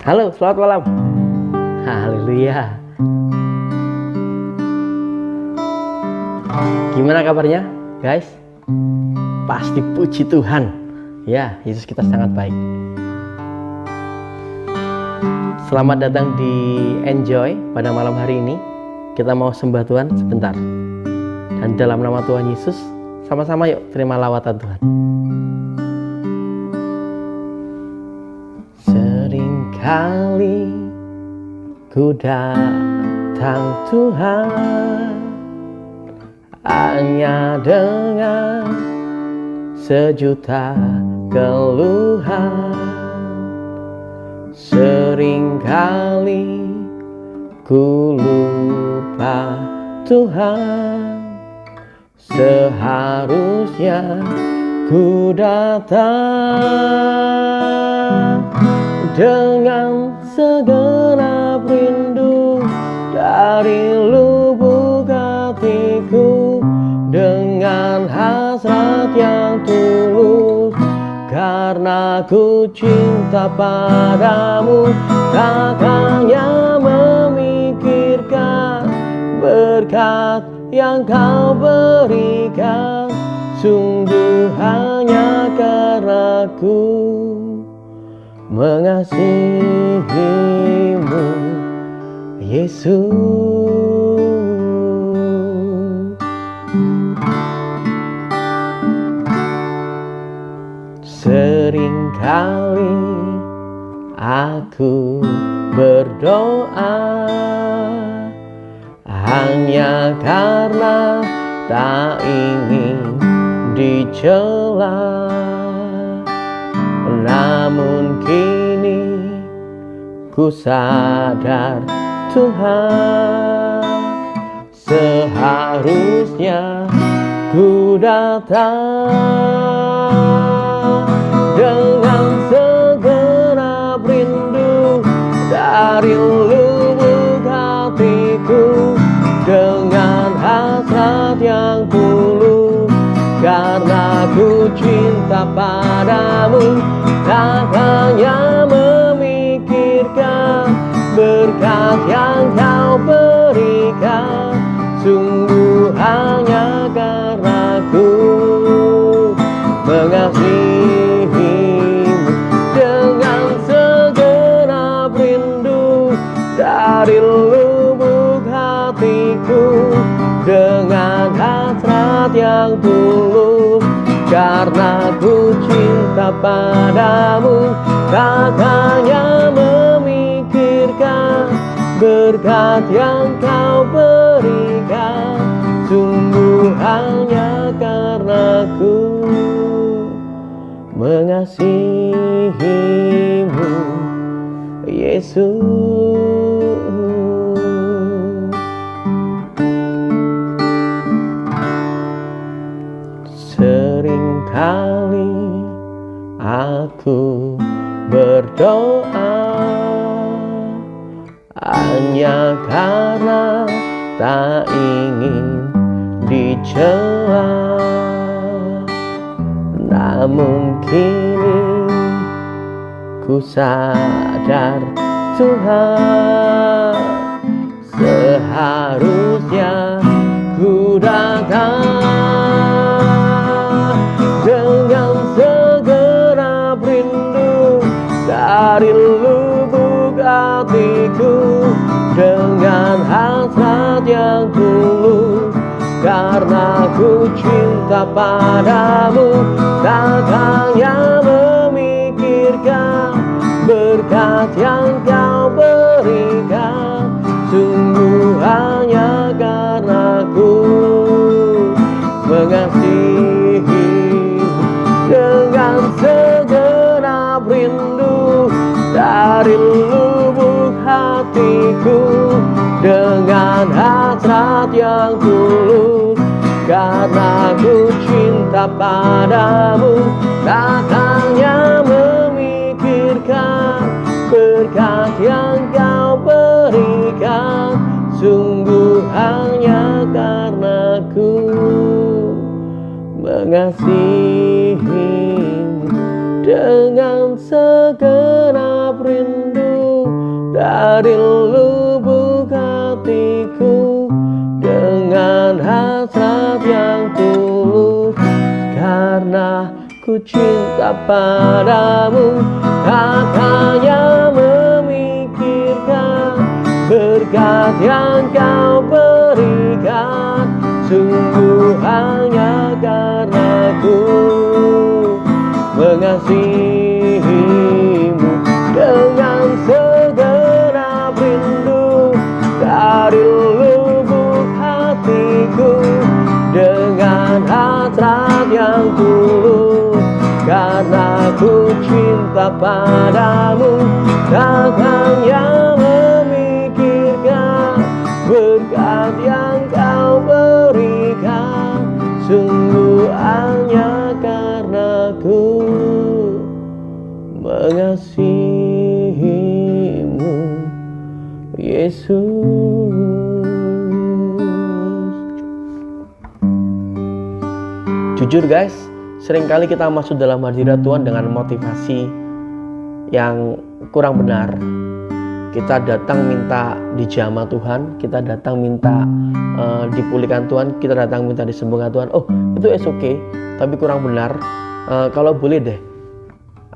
Halo, selamat malam. Haleluya. Gimana kabarnya, guys? Pasti puji Tuhan. Ya, Yesus kita sangat baik. Selamat datang di Enjoy pada malam hari ini. Kita mau sembah Tuhan sebentar. Dan dalam nama Tuhan Yesus, sama-sama yuk terima lawatan Tuhan. Seringkali ku datang Tuhan hanya dengan sejuta keluhan. Seringkali ku lupa Tuhan, seharusnya ku datang dengan segenap rindu dari lubuk hatiku, dengan hasrat yang tulus, karena ku cinta padamu. Tak hanya memikirkan berkat yang kau berikan, sungguh hanya karena ku mengasihimu, Yesus. Seringkali aku berdoa hanya karena tak ingin dicela, namun kini ku sadar Tuhan, seharusnya ku datang dengan segenap rindu dari lubuk hatiku, dengan hasrat yang tulus, karena ku cinta padamu. Tak hanya memikirkan berkat yang kau berikan, sungguh hanya karena ku mengasihimu, dengan segenap rindu dari lubuk hatiku, dengan hasrat yang tulus, karena ku cinta padamu. Tak hanya memikirkan berkat yang kau berikan, sungguh hanya karena ku mengasihimu, Yesus. Seringkali aku berdoa hanya karena tak ingin dicela, namun kini ku sadar Tuhan, seharusnya ku datang dengan segenap rindu dari lubuk hatiku, dengan hasrat yang tulus, karena ku cinta padamu. Tak hanya memikirkan berkat yang kau berikan, sungguh hanya karena ku mengasihimu, dengan segenap rindu dari lubuk hatiku, dengan hasrat yang tulus, karena ku cinta padamu. Tak hanya memikirkan berkat yang kau berikan, sungguh hanya karena ku mengasihimu, dengan segenap rindu dari lubuk hatiku dengan hasrat yang tulus, karena ku cinta padamu, tak hanya memikirkan berkat yang kau berikan, sungguh hanya karena ku mengasihimu dengan segenap rindu dari lubuk hatiku, dengan hasrat yang tulus, karena ku cinta padamu, tak hanya memikirkan berkat yang kau berikan, sungguh hanya karena ku mengasihimu, Yesus. Jujur guys, seringkali kita masuk dalam hadirat Tuhan dengan motivasi yang kurang benar. Kita datang minta dijamah Tuhan, kita datang minta dipulihkan Tuhan, kita datang minta disembuhkan Tuhan. Oh, itu is okay, tapi kurang benar. Kalau boleh deh,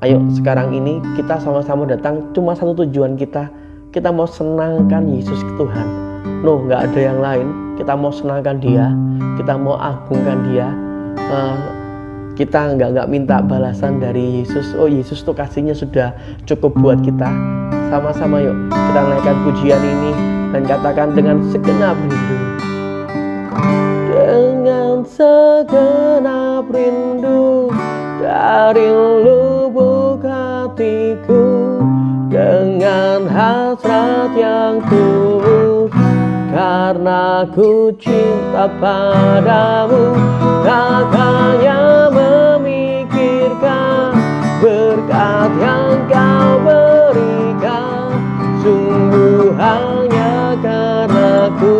ayo sekarang ini kita sama-sama datang, cuma satu tujuan kita mau senangkan Yesus Tuhan. No, nggak ada yang lain. Kita mau senangkan Dia, kita mau agungkan Dia. Kita nggak minta balasan dari Yesus. Oh, Yesus tuh kasihnya sudah cukup buat kita. Sama-sama yuk kita naikkan pujian ini dan katakan dengan segenap rindu, dengan segenap rindu dari lubuk hatiku, dengan hasrat yang tulus, karena ku cinta padamu, tak hanya memikirkan berkat yang kau berikan, sungguh hanya karena ku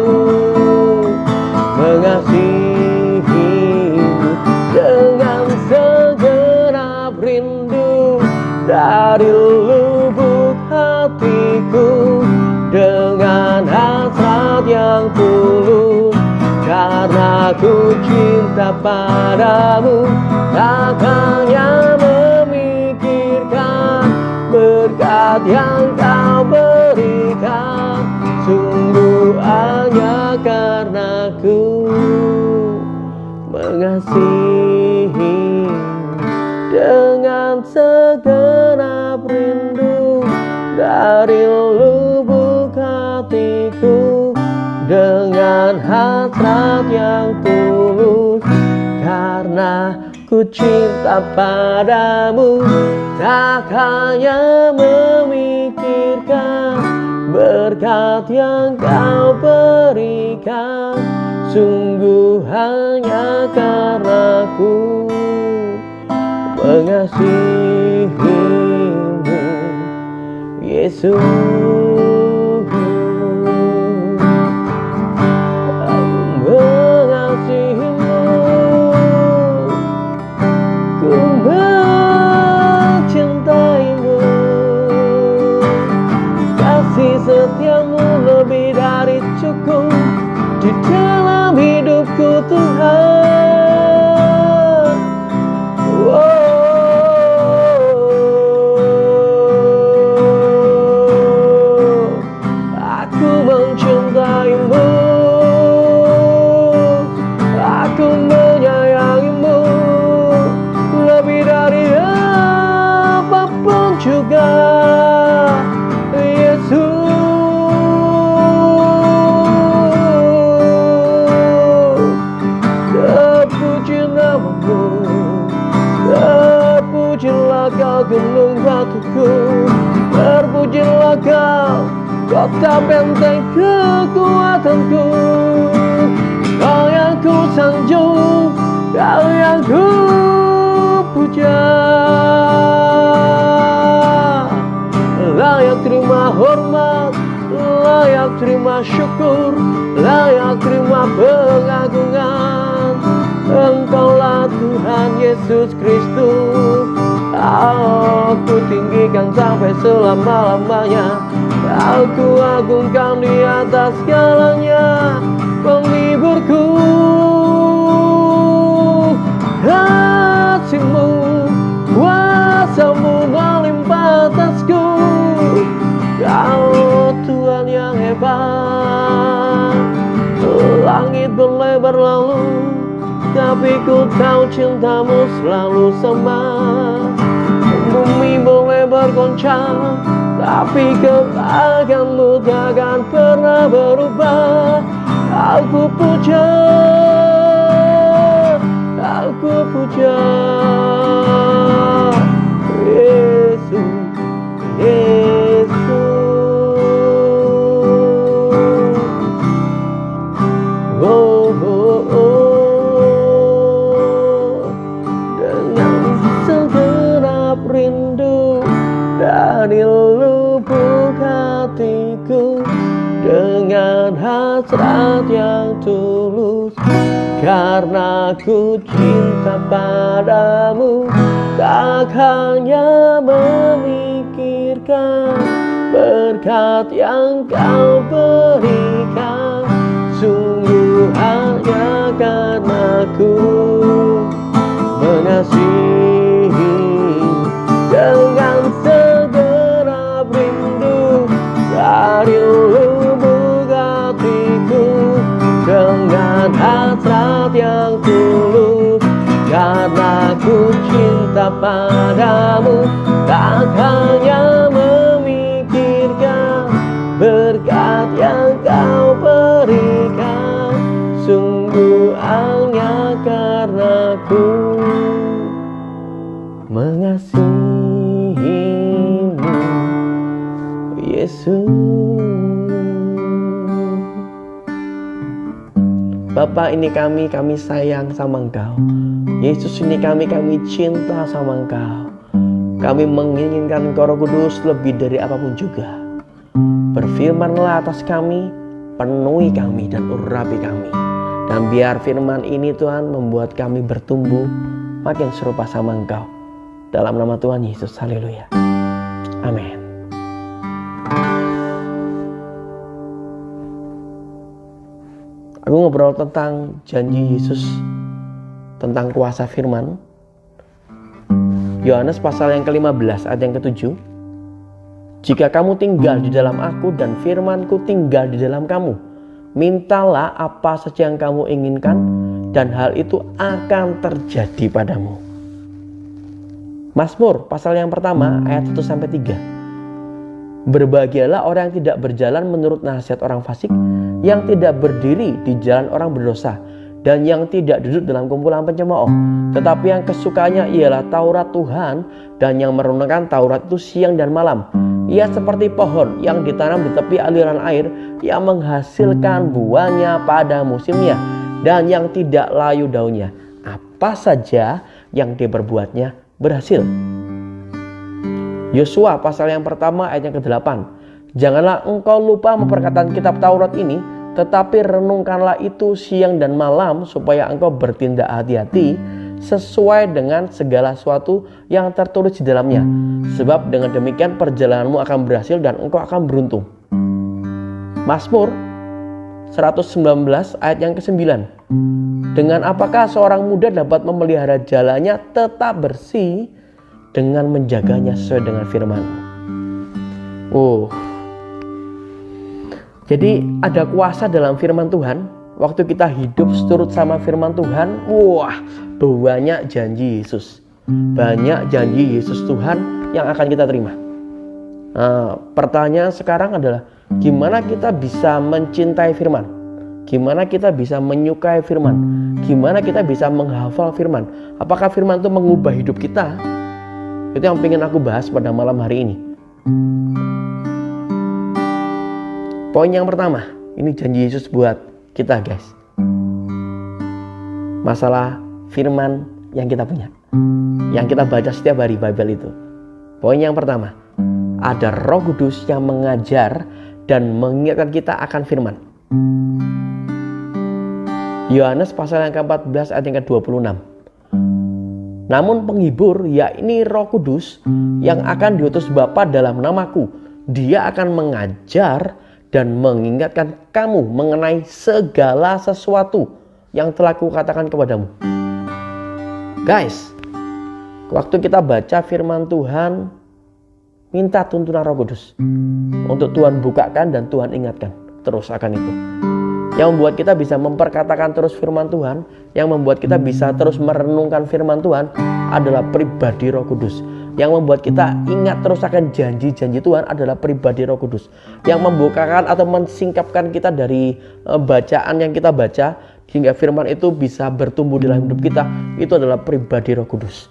mengasihimu dengan segenap rindu dari lubuk hatiku, dengan hasrat yang tulus, karena ku cinta padamu, tak hanya memikirkan berkat yang kau berikan, sungguh hanya karena ku mengasihimu dengan segenap rindu dari lubuk hatiku, dengan hasrat yang tulus, karena ku cinta padamu, tak hanya memikirkan berkat yang kau berikan, sungguh hanya karena ku mengasihimu, Yesus. Setiamu lebih dari cukup di dalam hidupku Tuhan. Aku mencintaimu, aku menyayangimu lebih dari apapun juga, Yesus. Terpujilah kau gunung batuku, terpujilah kau kota benteng kekuatanku. Kau yang ku sanjung, kau yang ku puja, layak terima hormat, layak terima syukur, layak terima pengagungan. Engkaulah Tuhan Yesus Kristus, aku tinggikan sampai selama-lamanya. Aku agungkan di atas segalanya, penghiburku. Kasih-Mu, kuasa-Mu melimpah atasku. Kau Tuhan yang hebat. Langit boleh berlalu, tapi ku tahu cinta-Mu selalu sama. Bumi boleh bergoncang, tapi kebahagiaan-Mu takkan pernah berubah. Aku puja, aku puja Yesus, Yesus. Oh, oh, oh. Dengan segenap rindu dari lubuk hatiku, dengan hasrat yang tulus, karena ku cinta padamu, tak hanya memikirkan berkat yang Kau berikan, sungguh hanya karena ku mengasihi. Dengan segenap rindu dari lubuk hatiku, dengan hasrat yang tulus, karena ku cinta padamu, tak hanya memikirkan berkat yang Kau berikan, sungguh hanya karena ku mengasihimu, Yesus. Bapa, ini kami sayang sama Engkau. Yesus, ini kami cinta sama Engkau. Kami menginginkan Engkau Roh Kudus lebih dari apapun juga. Berfirmanlah atas kami, penuhi kami dan urapi kami. Dan biar firman ini Tuhan membuat kami bertumbuh makin serupa sama Engkau. Dalam nama Tuhan Yesus, haleluya. Amin. Aku ngobrol tentang janji Yesus, tentang kuasa firman. Yohanes pasal yang ke-15 ayat yang ke-7. Jika kamu tinggal di dalam aku dan firmanku tinggal di dalam kamu, mintalah apa saja yang kamu inginkan dan hal itu akan terjadi padamu. Mazmur pasal yang pertama ayat 1-3. Berbahagialah orang yang tidak berjalan menurut nasihat orang fasik, yang tidak berdiri di jalan orang berdosa, dan yang tidak duduk dalam kumpulan pencemooh, tetapi yang kesukaannya ialah Taurat Tuhan, dan yang merenungkan Taurat itu siang dan malam. Ia seperti pohon yang ditanam di tepi aliran air, yang menghasilkan buahnya pada musimnya, dan yang tidak layu daunnya. Apa saja yang diperbuatnya berhasil. Yosua pasal yang pertama ayat yang ke-8. Janganlah engkau lupa memperkatakan kitab Taurat ini, tetapi renungkanlah itu siang dan malam, supaya engkau bertindak hati-hati sesuai dengan segala sesuatu yang tertulis di dalamnya. Sebab dengan demikian perjalananmu akan berhasil dan engkau akan beruntung. Mazmur 119 ayat yang ke-9. Dengan apakah seorang muda dapat memelihara jalannya tetap bersih, dengan menjaganya sesuai dengan firman-Mu. Jadi ada kuasa dalam firman Tuhan. Waktu kita hidup seturut sama firman Tuhan, banyak janji Yesus. Banyak janji Yesus Tuhan yang akan kita terima. Pertanyaan sekarang adalah, gimana kita bisa mencintai firman? Gimana kita bisa menyukai firman? Gimana kita bisa menghafal firman? Apakah firman itu mengubah hidup kita? Itu yang ingin aku bahas pada malam hari ini. Poin yang pertama, ini janji Yesus buat kita guys. Masalah firman yang kita punya, yang kita baca setiap hari Bible itu. Poin yang pertama, ada Roh Kudus yang mengajar dan mengingatkan kita akan firman. Yohanes pasal yang ke-14 ayat yang ke-26. Namun penghibur, yakni Roh Kudus, yang akan diutus Bapa dalam namaku, Dia akan mengajar dan mengingatkan kamu mengenai segala sesuatu yang telah kukatakan kepadamu. Guys, waktu kita baca firman Tuhan, minta tuntunan Roh Kudus untuk Tuhan bukakan dan Tuhan ingatkan terus akan itu. Yang membuat kita bisa memperkatakan terus firman Tuhan, yang membuat kita bisa terus merenungkan firman Tuhan adalah pribadi Roh Kudus. Yang membuat kita ingat terus akan janji-janji Tuhan adalah pribadi Roh Kudus. Yang membukakan atau mensingkapkan kita dari bacaan yang kita baca hingga firman itu bisa bertumbuh dalam hidup kita, itu adalah pribadi Roh Kudus.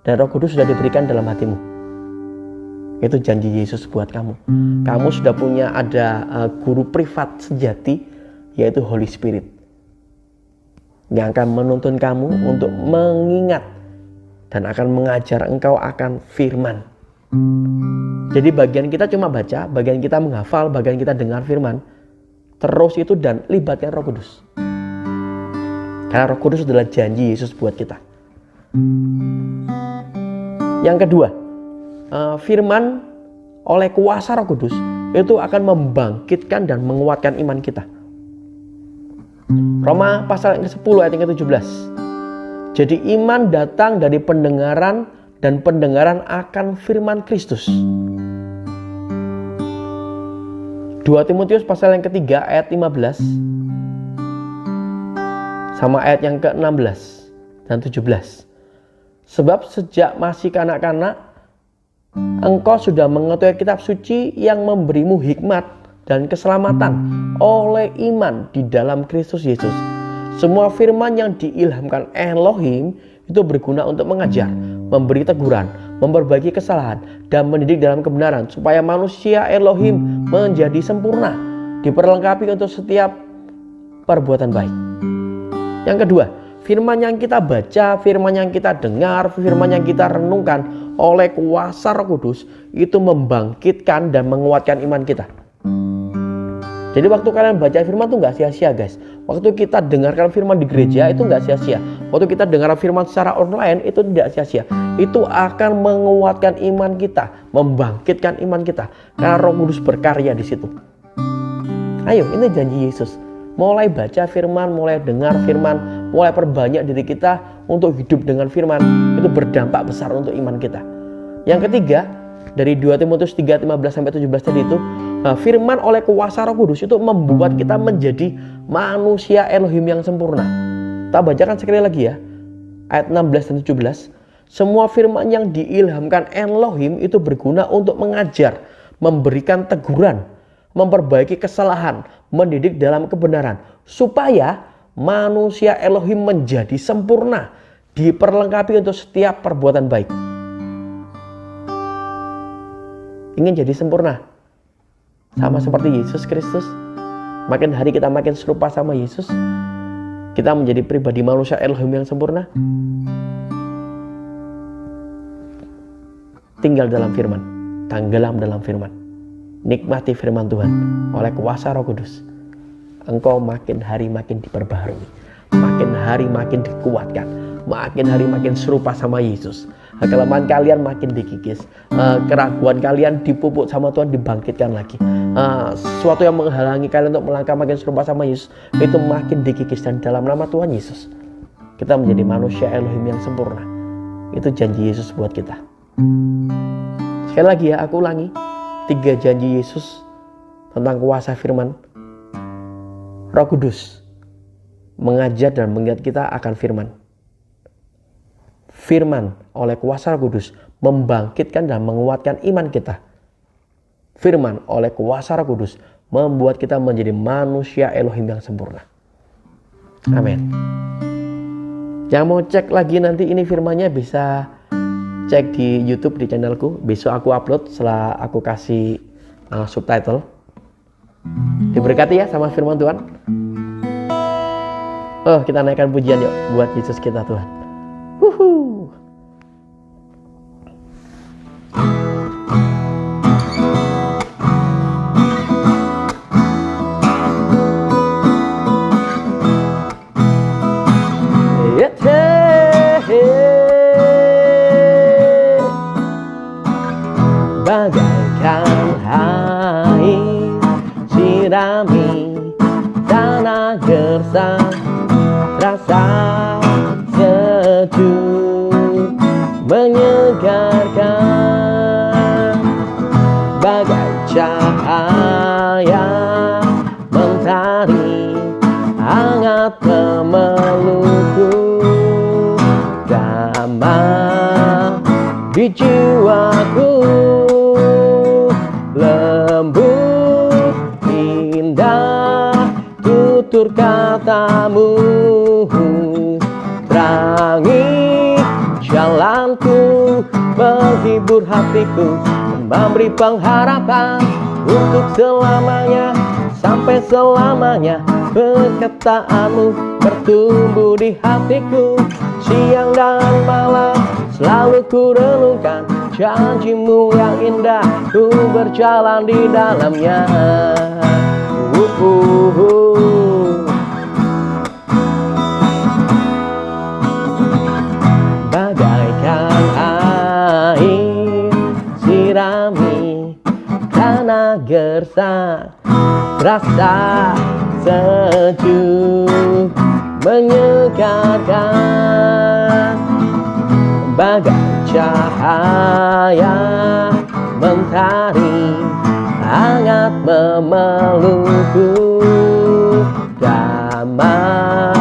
Dan Roh Kudus sudah diberikan dalam hatimu. Itu janji Yesus buat kamu. Kamu sudah punya ada guru privat sejati, yaitu Holy Spirit, yang akan menuntun kamu untuk mengingat dan akan mengajar engkau akan firman. Jadi bagian kita cuma baca, bagian kita menghafal, bagian kita dengar firman. Terus itu dan libatkan Roh Kudus. Karena Roh Kudus adalah janji Yesus buat kita. Yang kedua, firman oleh kuasa Roh Kudus itu akan membangkitkan dan menguatkan iman kita. Roma pasal yang ke-10 ayat yang ke-17. Jadi iman datang dari pendengaran dan pendengaran akan firman Kristus. 2 Timotius pasal yang ketiga ayat 15 sama ayat yang ke-16 dan 17. Sebab sejak masih kanak-kanak engkau sudah mengetahui kitab suci yang memberimu hikmat dan keselamatan oleh iman di dalam Kristus Yesus. Semua firman yang diilhamkan Elohim itu berguna untuk mengajar, memberi teguran, memperbaiki kesalahan, dan mendidik dalam kebenaran, supaya manusia Elohim menjadi sempurna, diperlengkapi untuk setiap perbuatan baik. Yang kedua, firman yang kita baca, firman yang kita dengar, firman yang kita renungkan oleh kuasa Roh Kudus itu membangkitkan dan menguatkan iman kita. Jadi waktu kalian baca firman itu gak sia-sia guys. Waktu kita dengarkan firman di gereja itu gak sia-sia. Waktu kita dengar firman secara online itu tidak sia-sia. Itu akan menguatkan iman kita, membangkitkan iman kita. Karena Roh Kudus berkarya di situ. Ayo, ini janji Yesus. Mulai baca firman, mulai dengar firman, mulai perbanyak diri kita untuk hidup dengan firman. Itu berdampak besar untuk iman kita. Yang ketiga, dari 2 Timotius 3:15-17 tadi itu, firman oleh kuasa Roh Kudus itu membuat kita menjadi manusia Elohim yang sempurna. Kita bacakan sekali lagi ya, ayat 16 dan 17. Semua firman yang diilhamkan Elohim itu berguna untuk mengajar, memberikan teguran, memperbaiki kesalahan, mendidik dalam kebenaran, supaya manusia Elohim menjadi sempurna, diperlengkapi untuk setiap perbuatan baik. Ingin jadi sempurna sama seperti Yesus Kristus. Makin hari kita makin serupa sama Yesus. Kita menjadi pribadi manusia Elohim yang sempurna. Tinggal dalam firman, tenggelam dalam firman, nikmati firman Tuhan oleh kuasa Roh Kudus. Engkau makin hari makin diperbaharui, makin hari makin dikuatkan, makin hari makin serupa sama Yesus. Kelemahan kalian makin dikikis, keraguan kalian dipupuk sama Tuhan, dibangkitkan lagi. Sesuatu yang menghalangi kalian untuk melangkah makin serupa sama Yesus itu makin dikikis, dan dalam nama Tuhan Yesus kita menjadi manusia Elohim yang sempurna. Itu janji Yesus buat kita. Sekali lagi ya, aku ulangi 3 janji Yesus tentang kuasa firman. Roh Kudus mengajar dan mengingat kita akan firman. Firman oleh kuasa Roh Kudus membangkitkan dan menguatkan iman kita. Firman oleh kuasa Roh Kudus membuat kita menjadi manusia Elohim yang sempurna. Amin. Yang mau cek lagi nanti ini firmannya bisa cek di YouTube di channelku. Besok aku upload setelah aku kasih subtitle. Diberkati ya sama firman Tuhan. Kita naikkan pujian yuk buat Yesus kita Tuhan. Wuhuu. Bagaikan di jiwaku. Lembut, indah, tutur katamu, terangi jalanku, menghibur hatiku, memberi pengharapan untuk selamanya, sampai selamanya. Perkataanmu bertumbuh di hatiku, siang dan malam selalu ku renungkan. Janjimu yang indah, ku berjalan di dalamnya. Bagaikan air sirami tanah gersang, rasa sejuk menyegarkan. Bagai cahaya mentari hangat memelukku, damai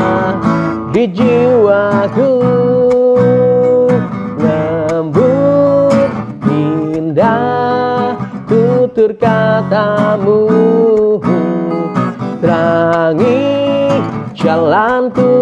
di jiwaku. Lembut, indah, tutur katamu, terangi jalanku,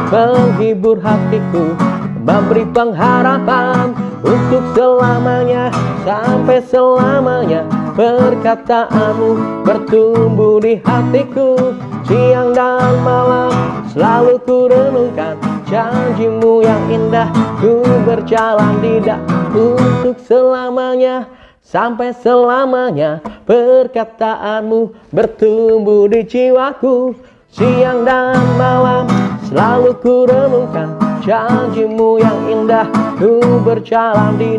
menghibur hatiku, memberi pengharapan untuk selamanya, sampai selamanya. Perkataanmu bertumbuh di hatiku, siang dan malam selalu ku renungkan. Janjimu yang indah, ku berjalan di untuk selamanya, sampai selamanya. Perkataanmu bertumbuh di jiwaku, siang dan malam selalu ku renungkan. Janjimu yang indah, ku berjalan di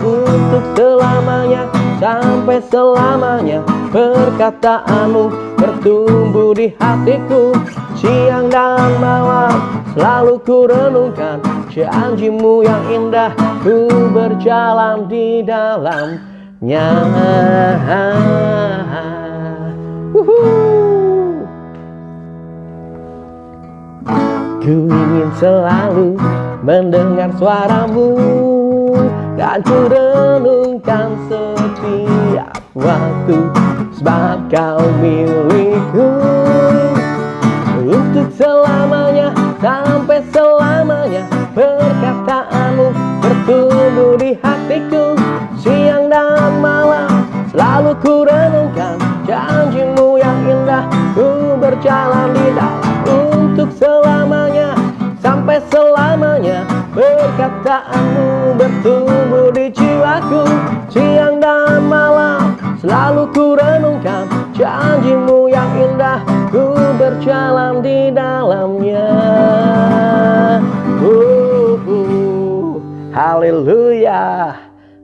untuk selamanya, sampai selamanya. Perkataanmu bertumbuh di hatiku, siang dan malam selalu ku renungkan. Janjimu yang indah, ku berjalan di dalamnya. Ku ingin selalu mendengar suaramu, dan ku renungkan setiap waktu, sebab kau milikku untuk selamanya, sampai selamanya. Perkataanmu bertumbuh di hatiku, siang dan malam selalu ku renungkan. Janjimu yang indah, ku berjalan di dalam untuk selamanya, sampai selamanya. Perkataanmu bertumbuh di jiwaku, siang dan malam selalu ku renungkan. Janjimu yang indah, ku berjalan di dalamnya. Haleluya,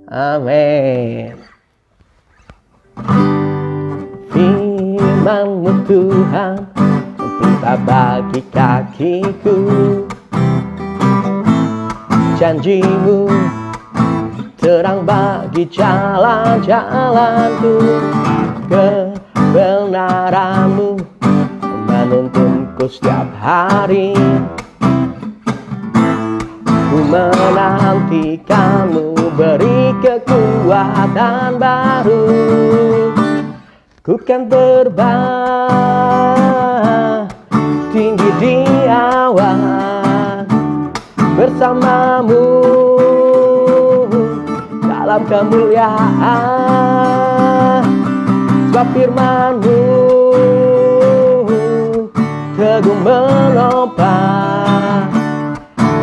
amin. Firman-Mu Tuhan, pelita bagi kakiku. Janjimu terang bagi jalan-jalanku. Kebenaran-Mu menuntunku setiap hari. Ku menantikan-Mu, beri kekuatan baru. Ku kan terbang tinggi di awan, bersama-Mu dalam kemuliaan. Sebab firman-Mu teguh menopang,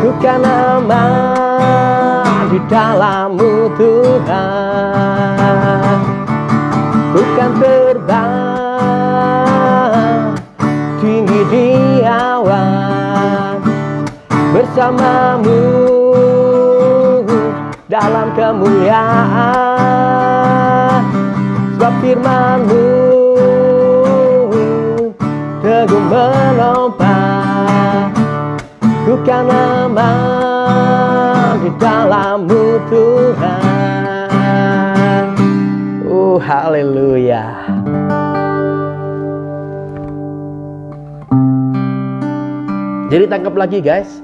ku kan aman di dalam-Mu Tuhan. Ku kan terbang tinggi di awan, bersama-Mu dalam kemuliaan. Sebab firman-Mu teguh menopang, ku kan aman di dalam-Mu Tuhan. Haleluya. Jadi tangkap lagi guys,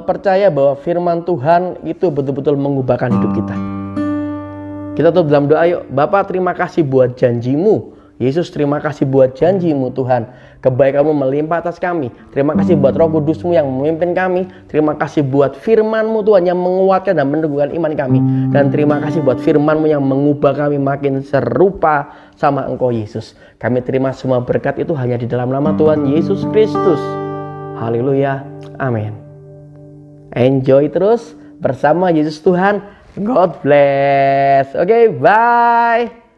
percaya bahwa firman Tuhan itu betul-betul mengubahkan hidup kita. Kita tutup dalam doa yuk. Bapa, terima kasih buat janjimu. Yesus, terima kasih buat janjimu Tuhan. Kebaikanmu melimpah atas kami. Terima kasih buat Roh Kudusmu yang memimpin kami. Terima kasih buat firman-Mu Tuhan yang menguatkan dan meneguhkan iman kami. Dan terima kasih buat firman-Mu yang mengubah kami makin serupa sama Engkau Yesus. Kami terima semua berkat itu hanya di dalam nama Tuhan Yesus Kristus. Haleluya. Amin. Enjoy terus bersama Yesus Tuhan. God bless. Oke, bye.